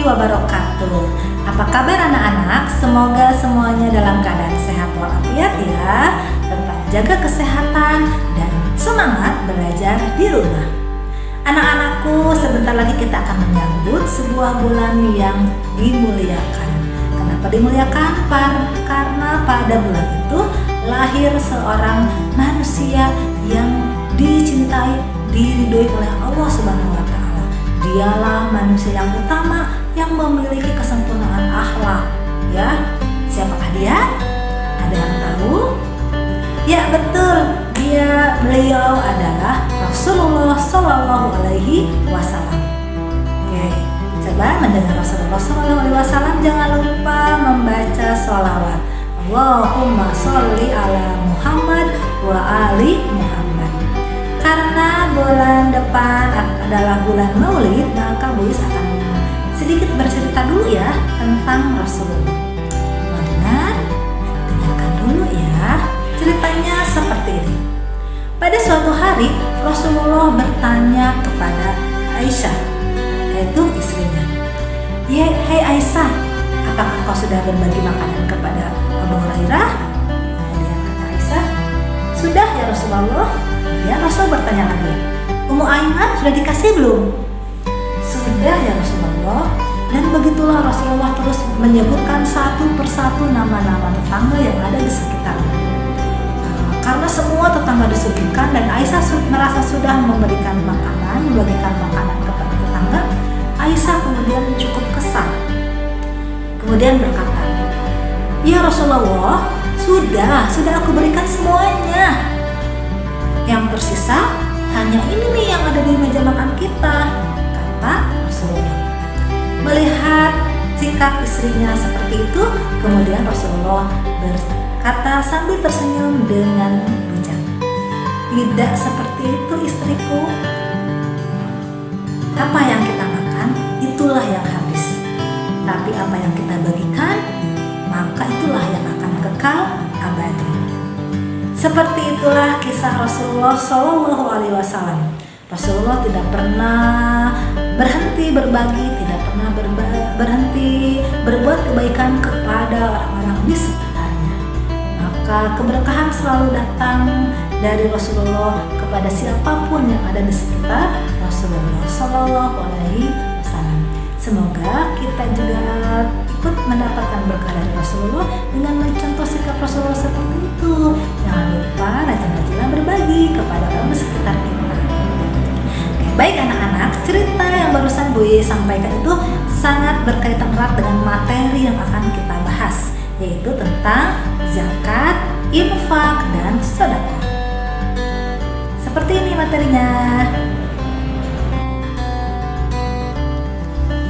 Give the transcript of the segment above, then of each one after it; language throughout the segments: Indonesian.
wabarakatuh. Apa kabar anak-anak? Semoga semuanya dalam keadaan sehat walafiat ya. Tetap jaga kesehatan dan semangat belajar di rumah. Anak-anakku, sebentar lagi kita akan menyambut sebuah bulan yang dimuliakan. Kenapa dimuliakan? Karena pada bulan itu lahir seorang manusia yang dicintai, diridhoi oleh Allah Subhanahu wa Ta'ala. Dialah manusia yang utama yang memiliki kesempurnaan akhlak. Ya, siapakah dia? Ada yang tahu? Ya betul, beliau adalah Rasulullah Shallallahu Alaihi Wasallam. Oke, coba mendengar Rasulullah Shallallahu Alaihi Wasallam, jangan lupa membaca sholawat. Allahumma sholli ala Muhammad wa ali Muhammad. Karena bulan depan adalah bulan Maulid, maka Bu Is akan sedikit bercerita dulu ya tentang Rasulullah. Dengarkan dulu ya. Ceritanya seperti ini. Pada suatu hari Rasulullah bertanya kepada Aisyah, yaitu istrinya, "Hai Aisyah, apakah kau sudah berbagi makanan kepada Abu Hurairah?" Kemudian kata Aisyah, "Sudah ya Rasulullah." Kemudian Rasul bertanya lagi, "Ummu Aiman sudah dikasih belum?" "Sudah ya Rasulullah." Dan begitulah Rasulullah terus menyebutkan satu persatu nama-nama tetangga yang ada di sekitarnya. Karena semua tetangga disebutkan dan Aisyah merasa sudah memberikan makanan, membagikan makanan kepada tetangga, Aisyah kemudian cukup kesal. Kemudian berkata, "Ya Rasulullah, sudah aku berikan semuanya. Yang tersisa hanya ini nih yang ada di meja makan kita," kata Rasulullah. Melihat sikap istrinya seperti itu, kemudian Rasulullah berkata sambil tersenyum dengan bijak, "Tidak seperti itu istriku. Apa yang kita makan, itulah yang habis. Tapi apa yang kita bagikan, maka itulah yang akan kekal abadi." Seperti itulah kisah Rasulullah Shallallahu Alaihi Wasallam. Rasulullah tidak pernah berhenti berbagi, tidak pernah berhenti berbuat kebaikan kepada orang-orang di sekitarnya. Maka keberkahan selalu datang dari Rasulullah kepada siapapun yang ada di sekitar Rasulullah Shallallahu Alaihi Wasallam. Semoga kita juga ikut mendapatkan berkah dari Rasulullah dengan mencontoh sikap Rasulullah seperti itu. Jangan lupa rajin-rajinlah berbagi kepada orang di sekitar kita. Baik anak-anak, cerita yang barusan Bu Ye sampaikan itu sangat berkaitan erat dengan materi yang akan kita bahas, yaitu tentang zakat, infak, dan sedekah. Seperti ini materinya.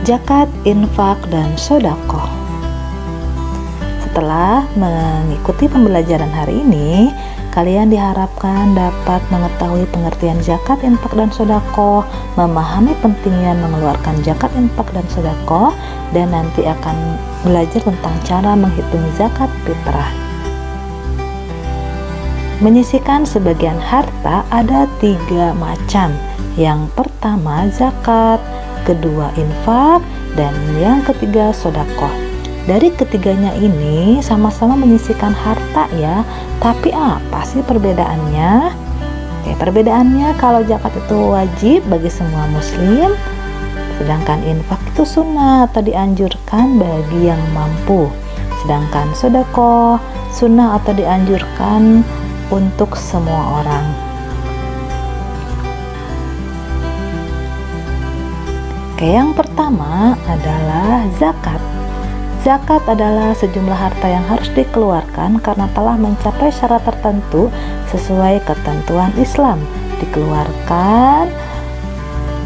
Zakat, infak, dan sedekah. Setelah mengikuti pembelajaran hari ini, kalian diharapkan dapat mengetahui pengertian zakat, infak, dan sedekah, memahami pentingnya mengeluarkan zakat, infak, dan sedekah, dan nanti akan belajar tentang cara menghitung zakat fitrah. Menyisihkan sebagian harta ada 3 macam. Yang pertama zakat, kedua infak, dan yang ketiga sedekah. Dari ketiganya ini sama-sama menyisihkan harta ya, tapi apa sih perbedaannya? Perbedaannya kalau zakat itu wajib bagi semua muslim, sedangkan infak itu sunnah atau dianjurkan bagi yang mampu. Sedangkan sedekah sunnah atau dianjurkan untuk semua orang. Yang pertama adalah zakat. Zakat adalah sejumlah harta yang harus dikeluarkan karena telah mencapai syarat tertentu sesuai ketentuan Islam. Dikeluarkan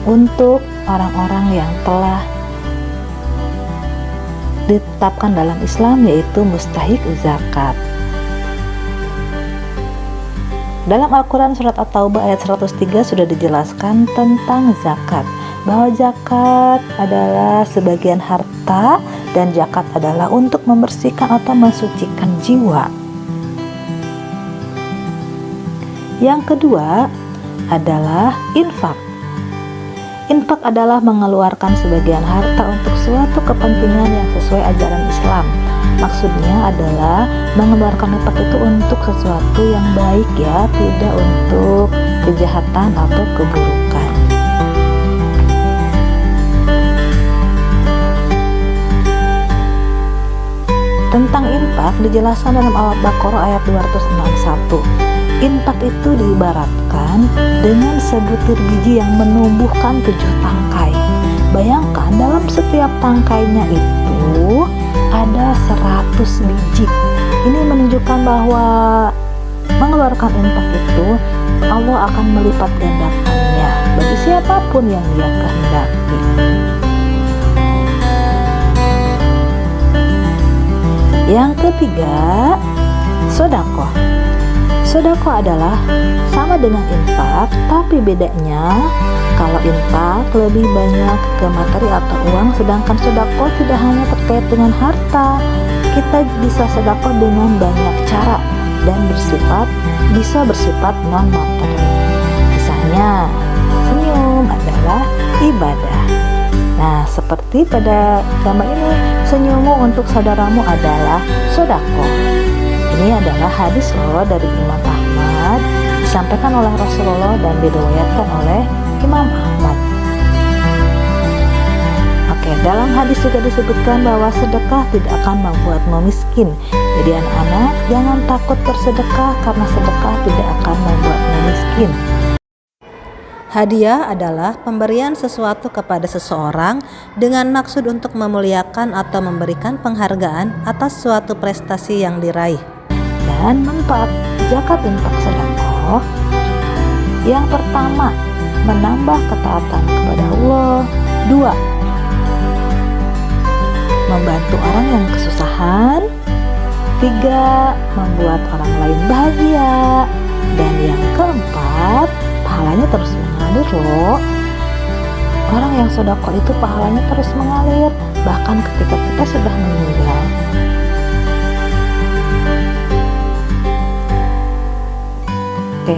untuk orang-orang yang telah ditetapkan dalam Islam, yaitu mustahik zakat. Dalam Al-Quran surat At-Taubah ayat 103 sudah dijelaskan tentang zakat, bahwa zakat adalah sebagian harta dan zakat adalah untuk membersihkan atau mensucikan jiwa. Yang kedua adalah infak. Infak adalah mengeluarkan sebagian harta untuk suatu kepentingan yang sesuai ajaran Islam. Maksudnya adalah mengeluarkan infak itu untuk sesuatu yang baik ya, tidak untuk kejahatan atau keburukan. Tentang infak dijelaskan dalam Al-Baqarah ayat 261. Infak itu diibaratkan dengan sebutir biji yang menumbuhkan 7 tangkai. Bayangkan dalam setiap tangkainya itu ada 100 biji. Ini menunjukkan bahwa mengeluarkan infak itu Allah akan melipat gandakannya bagi siapapun yang Dia kehendaki. Yang ketiga, sedekah. Sedekah adalah sama dengan infak, tapi bedanya kalau infak lebih banyak ke materi atau uang, sedangkan sedekah tidak hanya terkait dengan harta. Kita bisa sedekah dengan banyak cara dan bisa bersifat non materi. Misalnya, senyum adalah ibadah. Nah, seperti pada gambar ini, senyummu untuk saudaramu adalah sedekah. Ini adalah hadis loh dari Imam Ahmad, disampaikan oleh Rasulullah dan diriwayatkan oleh Imam Ahmad. Oke, dalam hadis juga disebutkan bahwa sedekah tidak akan membuatmu miskin. Jadi anak-anak jangan takut bersedekah karena sedekah tidak akan membuatmu miskin. Hadiah adalah pemberian sesuatu kepada seseorang dengan maksud untuk memuliakan atau memberikan penghargaan atas suatu prestasi yang diraih. Dan manfaat zakat infak sedekah, yang pertama, menambah ketaatan kepada Allah. 2, membantu orang yang kesusahan. 3, membuat orang lain bahagia. Dan yang keempat, pahalanya terus mengalir loh. Orang yang sedekah itu pahalanya terus mengalir bahkan ketika kita sudah meninggal. Oke,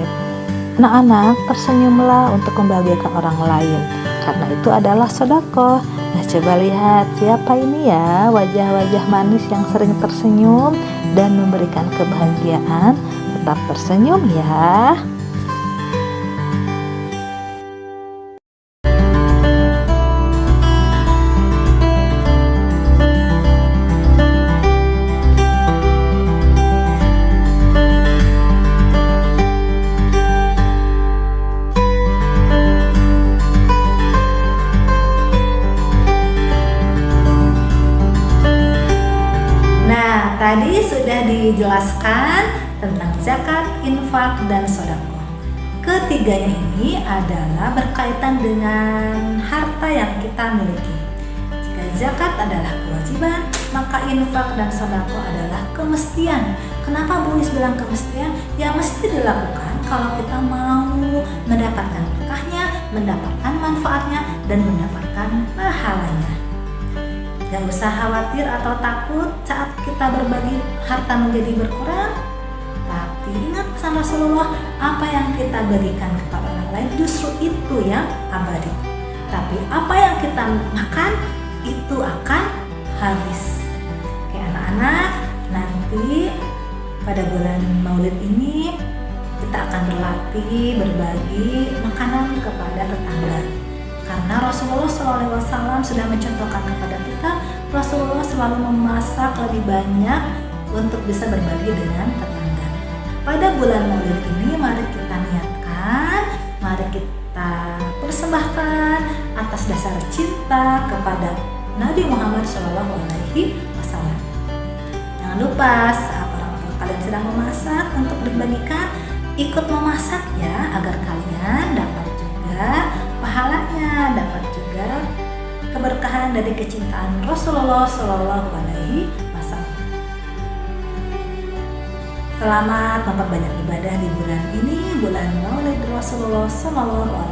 anak-anak tersenyumlah untuk membahagiakan orang lain karena itu adalah sedekah. Nah, coba lihat siapa ini ya wajah-wajah manis yang sering tersenyum dan memberikan kebahagiaan. Tetap tersenyum ya. Tadi sudah dijelaskan tentang zakat, infak, dan sedekah. Ketiganya ini adalah berkaitan dengan harta yang kita miliki. Jika zakat adalah kewajiban, maka infak dan sedekah adalah kemestian. Kenapa Bu Is bilang kemestian? Ya mesti dilakukan kalau kita mau mendapatkan berkahnya, mendapatkan manfaatnya, dan mendapatkan pahalanya. Gak usah khawatir atau takut saat kita berbagi harta menjadi berkurang. Tapi ingat pesan Rasulullah, apa yang kita bagikan kepada orang lain justru itu yang abadi. Tapi apa yang kita makan itu akan habis. Oke anak-anak, nanti pada bulan Maulid ini kita akan berlatih berbagi makanan kepada tetangga. Karena Rasulullah SAW sudah mencontohkan kepada kita, Rasulullah selalu memasak lebih banyak untuk bisa berbagi dengan tetangga. Pada bulan Maulid ini mari kita niatkan, mari kita persembahkan atas dasar cinta kepada Nabi Muhammad SAW. Jangan lupa saat orang tua kalian sedang memasak untuk dibagikan, ikut memasak ya agar kalian dapat juga pahalanya, dapat juga keberkahan dari kecintaan Rasulullah SAW. Selamat memperbanyak ibadah di bulan ini, bulan Maulid Rasulullah SAW.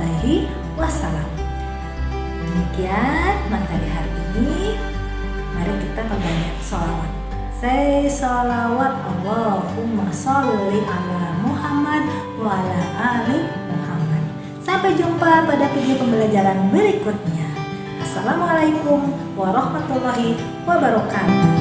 Demikian materi hari ini. Mari kita perbanyak sholawat. Say sholawat Allahumma sholli ala Muhammad wa ala ali Muhammad. Sampai Sampai jumpa pada video pembelajaran berikutnya. Assalamualaikum warahmatullahi wabarakatuh.